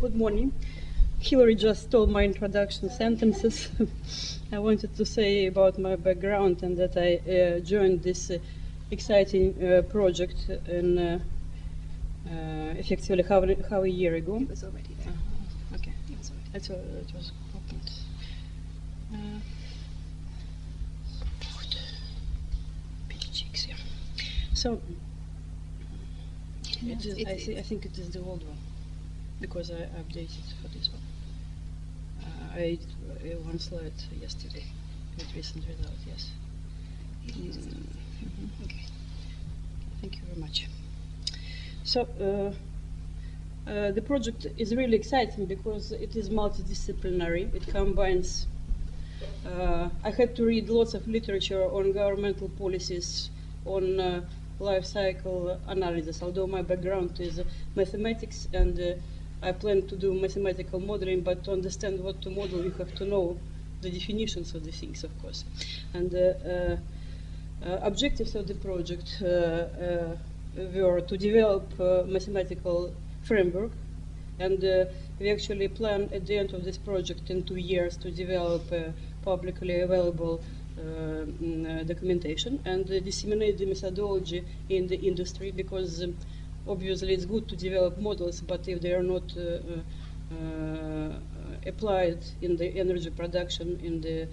Good morning. Hillary just stole my introduction sentences. I wanted to say about my background and that I joined this exciting project in effectively how a year ago. It was already there. Okay. It was already That's it was opened. So I think it is the old one because I updated for this one. I did one slide yesterday with recent result. Yes. Okay. Thank you very much. So the project is really exciting because it is multidisciplinary. It combines. I had to read lots of literature on governmental policies, on life cycle analysis, although my background is mathematics and I plan to do mathematical modeling, but to understand what to model you have to know the definitions of the things, of course. And objectives of the project were to develop a mathematical framework, and we actually plan at the end of this project in 2 years to develop publicly available documentation and disseminate the methodology in the industry, because obviously it's good to develop models, but if they are not applied in the energy production in the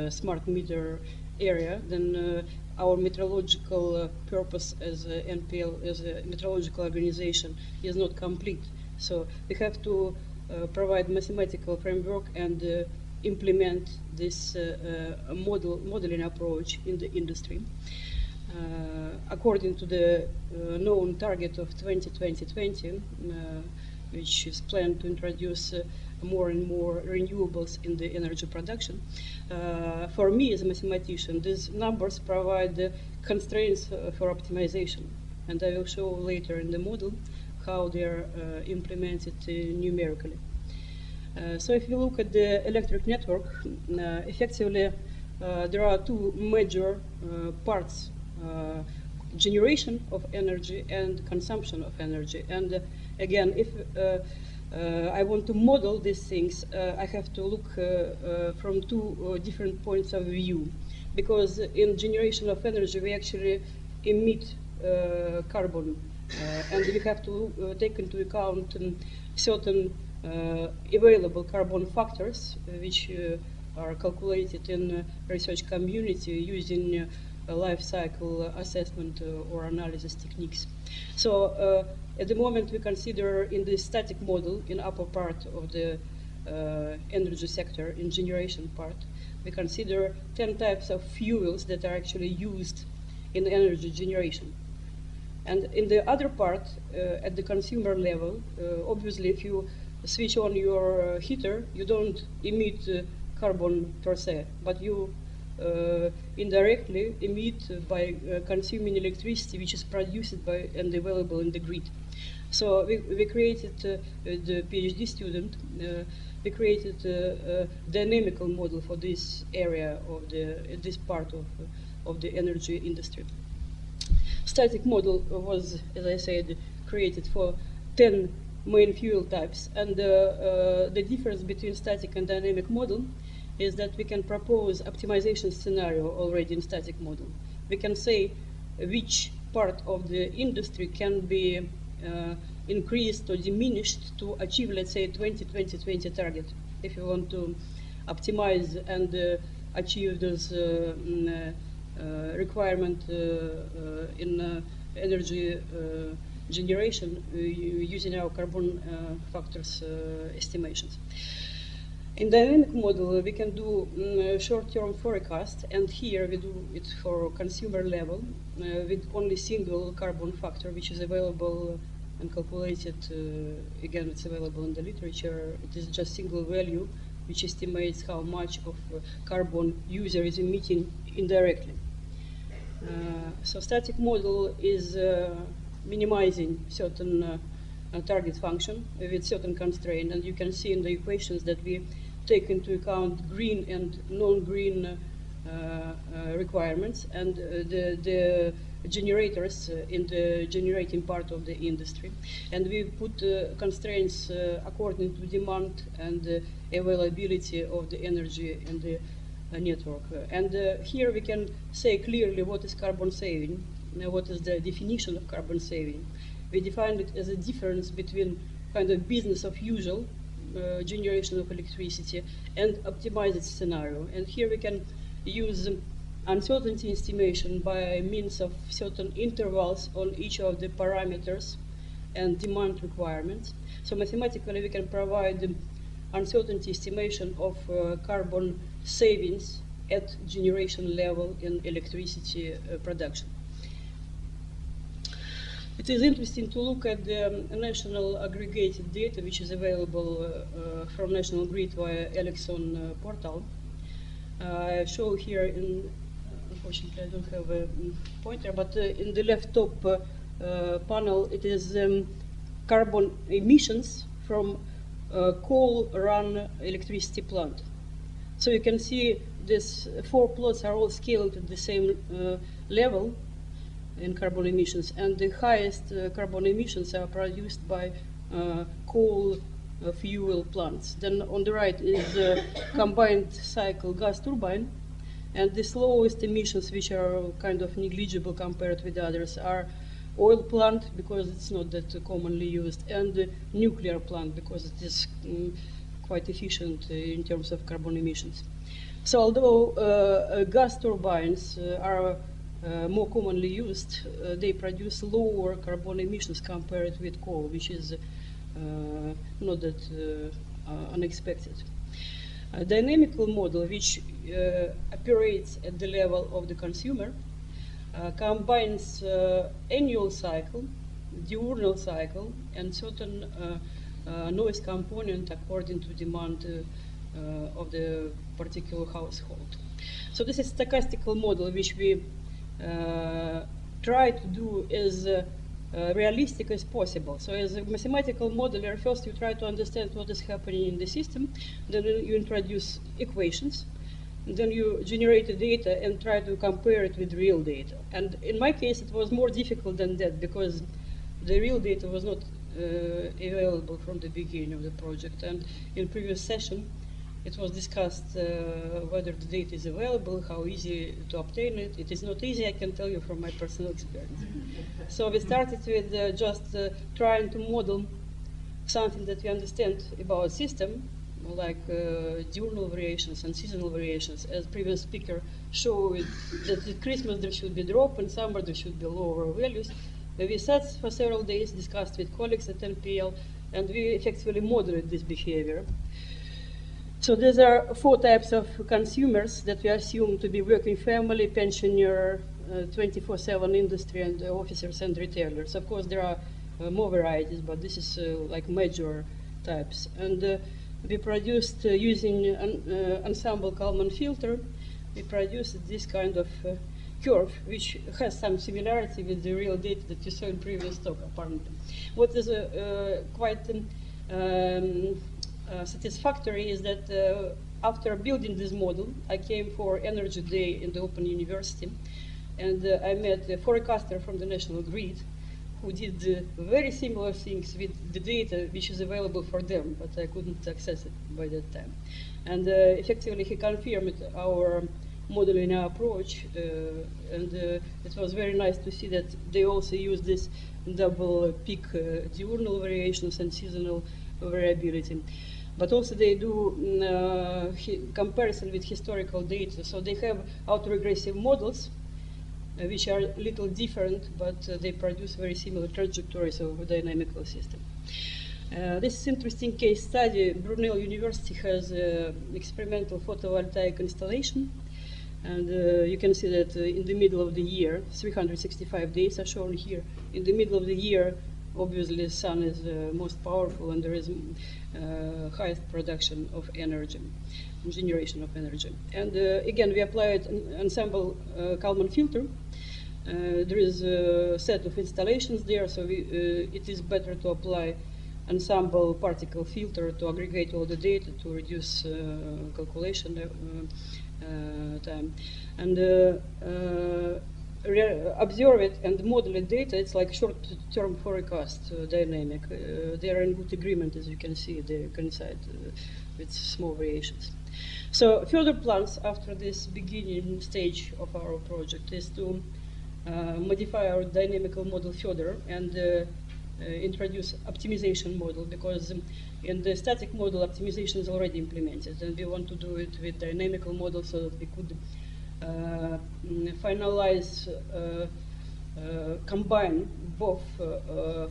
smart meter area, then our meteorological purpose as a NPL, as a meteorological organization, is not complete. So we have to provide mathematical framework and implement this modeling approach in the industry. According to the known target of 2020, which is planned to introduce more and more renewables in the energy production. For me as a mathematician, these numbers provide constraints for optimization, and I will show later in the model how they are implemented numerically. So if you look at the electric network, effectively there are two major parts: generation of energy and consumption of energy. And again, if I want to model these things, I have to look from two different points of view, because in generation of energy we actually emit carbon, and we have to take into account certain available carbon factors, which are calculated in research community using life cycle assessment or analysis techniques. So at the moment we consider in the static model in upper part of the energy sector, in generation part, we consider 10 types of fuels that are actually used in energy generation. And in the other part, at the consumer level, obviously if you switch on your heater, you don't emit carbon per se, but you indirectly emit by consuming electricity which is produced by and available in the grid. So we created, the PhD student, we created a dynamical model for this area of this part of the energy industry. Static model was, as I said, created for 10 main fuel types, and the difference between static and dynamic model is that we can propose optimization scenario already in static model. We can say which part of the industry can be increased or diminished to achieve, let's say, 20-20-20 target. If you want to optimize and achieve those requirement in energy generation using our carbon factors estimations. In dynamic model, we can do short-term forecast, and here we do it for consumer level with only single carbon factor, which is available and calculated. Again, it's available in the literature. It is just single value, which estimates how much of carbon user is emitting indirectly. So static model is minimizing certain target function with certain constraint, and you can see in the equations that we take into account green and non-green requirements, and the generators in the generating part of the industry. And we put constraints according to demand and availability of the energy in the network. And here we can say clearly what is carbon saving, what is the definition of carbon saving. We define it as a difference between kind of business of usual generation of electricity and optimized scenario. And here we can use uncertainty estimation by means of certain intervals on each of the parameters and demand requirements. So mathematically we can provide uncertainty estimation of carbon savings at generation level in electricity production. It is interesting to look at the national aggregated data which is available from National Grid via Elexon portal. I show here in, unfortunately I don't have a pointer, but in the left top panel it is carbon emissions from coal-run electricity plant. So you can see these four plots are all scaled at the same level in carbon emissions, and the highest carbon emissions are produced by coal fuel plants. Then on the right is the combined cycle gas turbine, and the slowest emissions, which are kind of negligible compared with others, are oil plant, because it's not that commonly used, and the nuclear plant, because it is quite efficient in terms of carbon emissions. So although gas turbines are more commonly used, they produce lower carbon emissions compared with coal, which is not that unexpected. A dynamical model which operates at the level of the consumer combines annual cycle, diurnal cycle, and certain noise component according to demand of the particular household. So this is statistical model which we try to do as realistic as possible. So as a mathematical modeler, first you try to understand what is happening in the system, then you introduce equations, and then you generate the data and try to compare it with real data. And in my case, it was more difficult than that, because the real data was not available from the beginning of the project. And in previous session, it was discussed whether the data is available, how easy to obtain it. It is not easy, I can tell you from my personal experience. So we started with just trying to model something that we understand about system, like diurnal variations and seasonal variations. As previous speaker showed, that at Christmas there should be drop, and summer there should be lower values. We sat for several days, discussed with colleagues at NPL, and we effectively modeled this behavior. So these are four types of consumers that we assume to be working family, pensioner, 24/7 industry, and officers and retailers. Of course, there are more varieties, but this is like major types. And we produced using an ensemble Kalman filter. We produced this kind of curve, which has some similarity with the real data that you saw in previous talk, apparently. What is quite satisfactory is that after building this model, I came for Energy Day in the Open University, and I met a forecaster from the National Grid who did very similar things with the data which is available for them, but I couldn't access it by that time. And effectively he confirmed our modeling approach, and it was very nice to see that they also use this double peak diurnal variations and seasonal variability. But also they do comparison with historical data. So they have autoregressive models, which are a little different, but they produce very similar trajectories of a dynamical system. This is interesting case study. Brunel University has experimental photovoltaic installation. And you can see that in the middle of the year, 365 days are shown here. In the middle of the year, obviously the sun is most powerful, and there is highest production of energy, generation of energy. And again, we applied an ensemble Kalman filter. There is a set of installations there, so it is better to apply ensemble particle filter to aggregate all the data to reduce calculation time. And observe it and model the data. It's like short-term forecast dynamic. They are in good agreement, as you can see. They coincide with small variations. So further plans after this beginning stage of our project is to modify our dynamical model further and introduce optimization model, because in the static model optimization is already implemented, and we want to do it with dynamical model so that we could finalize, combine both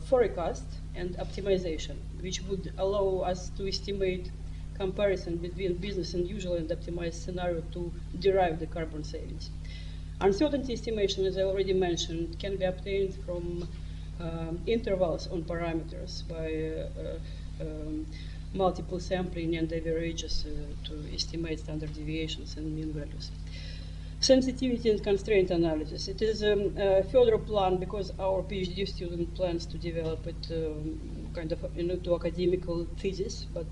forecast and optimization, which would allow us to estimate comparison between business and usual and optimized scenario to derive the carbon savings. Uncertainty estimation, as I already mentioned, can be obtained from intervals on parameters by multiple sampling and averages to estimate standard deviations and mean values. Sensitivity and constraint analysis. It is a further plan because our PhD student plans to develop it kind of into academical thesis, but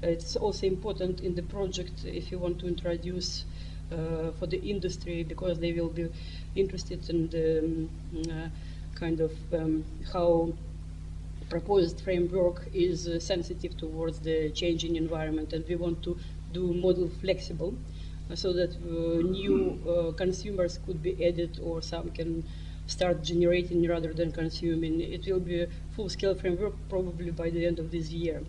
it's also important in the project if you want to introduce for the industry, because they will be interested in the kind of how proposed framework is sensitive towards the changing environment, and we want to do model flexible so that new consumers could be added, or some can start generating rather than consuming. It will be a full-scale framework probably by the end of this year.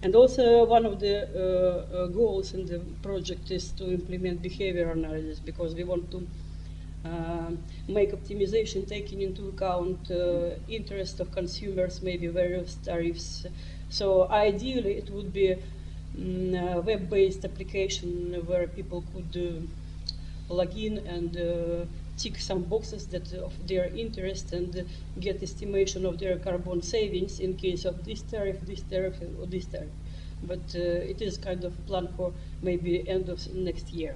And also one of the goals in the project is to implement behavior analysis, because we want to make optimization taking into account interest of consumers, maybe various tariffs. So ideally it would be a web-based application where people could log in and tick some boxes that of their interest and get estimation of their carbon savings in case of this tariff, or this tariff. But it is kind of planned for maybe end of next year.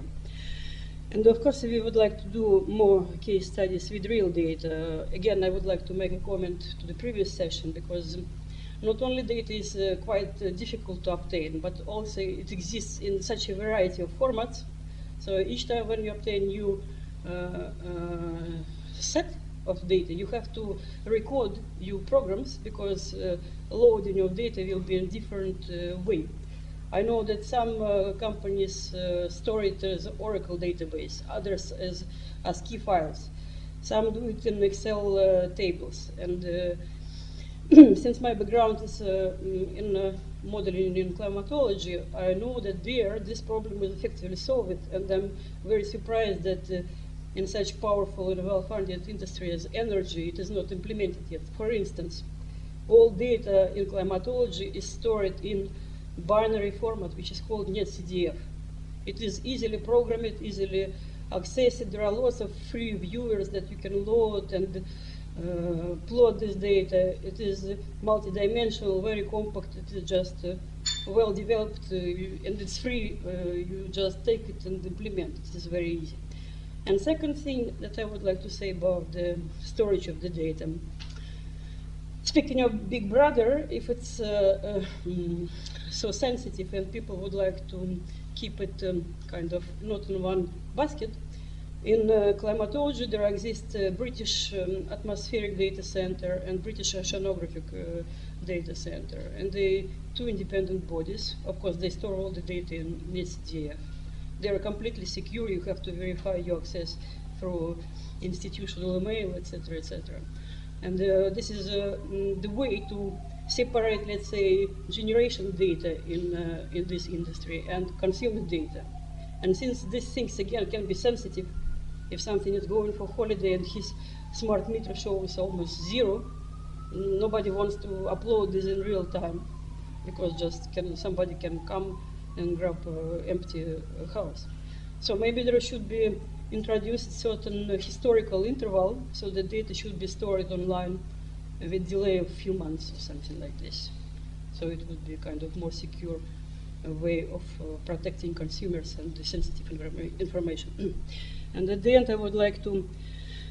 And of course, we would like to do more case studies with real data. Again, I would like to make a comment to the previous session, because not only data is quite difficult to obtain, but also it exists in such a variety of formats. So each time when you obtain new set of data, you have to record new programs, because loading of data will be in different way. I know that some companies store it as Oracle database, others as key files. Some do it in Excel tables. And since my background is in modeling in climatology, I know that there this problem is effectively solved, and I'm very surprised that in such powerful and well-funded industry as energy, it is not implemented yet. For instance, all data in climatology is stored in binary format, which is called netcdf. It is easily programmed, easily accessed. There are lots of free viewers that you can load and plot this data. It is multidimensional, very compact. It is just well developed, and it's free. You just take it and implement it. It is very easy. And second thing that I would like to say about the storage of the data. Speaking of Big Brother, if it's so sensitive and people would like to keep it kind of not in one basket, in climatology there exists British atmospheric data center and British oceanographic data center, and they two independent bodies. Of course, they store all the data in NetCDF. They are completely secure. You have to verify your access through institutional email, etc., etc. And this is the way to separate, let's say, generation data in this industry and consumer data. And since these things, again, can be sensitive, if something is going for holiday and his smart meter shows almost 0, nobody wants to upload this in real time, because just somebody can come and grab empty house. So maybe there should be introduced certain historical interval, so the data should be stored online with delay of a few months or something like this. So it would be kind of more secure way of protecting consumers and the sensitive information. And at the end, I would like to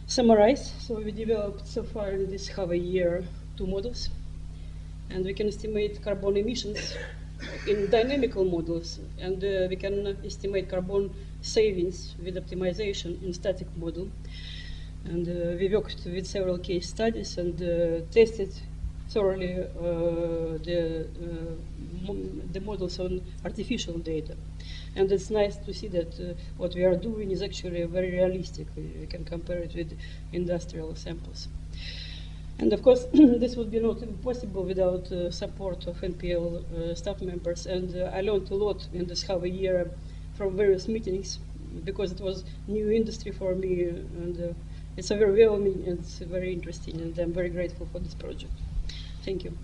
summarize. So we developed so far in this half a year 2 models, and we can estimate carbon emissions in dynamical models, and we can estimate carbon savings with optimization in static model. And we worked with several case studies and tested thoroughly the models on artificial data. And it's nice to see that what we are doing is actually very realistic. We can compare it with industrial samples. And of course, this would be not possible without support of NPL staff members. And I learned a lot in this half a year from various meetings, because it was new industry for me, and it's overwhelming and it's very interesting, and I'm very grateful for this project. Thank you.